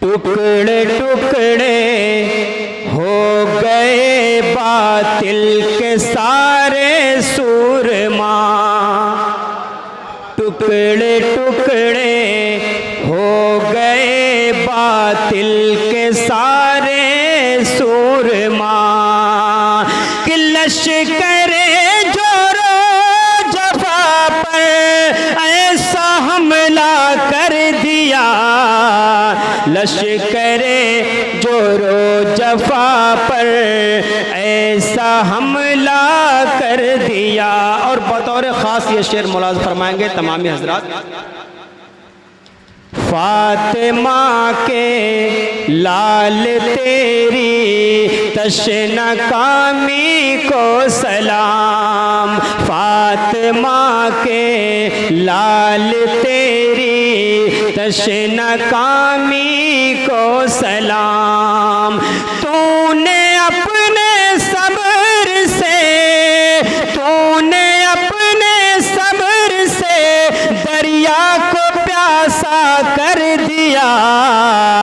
ٹکڑے ٹکڑے ہو گئے باطل کے سارے سورما، ٹکڑے ٹکڑے ہو گئے باطل کے سارے سورما، کہ لشکر جور و جفا پر ایسا حملہ کر دیا، لشکر جور و جفا پر ایسا حملہ کر دیا۔ اور بطور خاص یہ شعر ملاحظہ فرمائیں گے تمامی حضرات، فاطمہ کے لال تیری تشنہ کامی کو سلام، فاطمہ کے لال تیری تشنہ کامی کو سلام، تو نے اپنے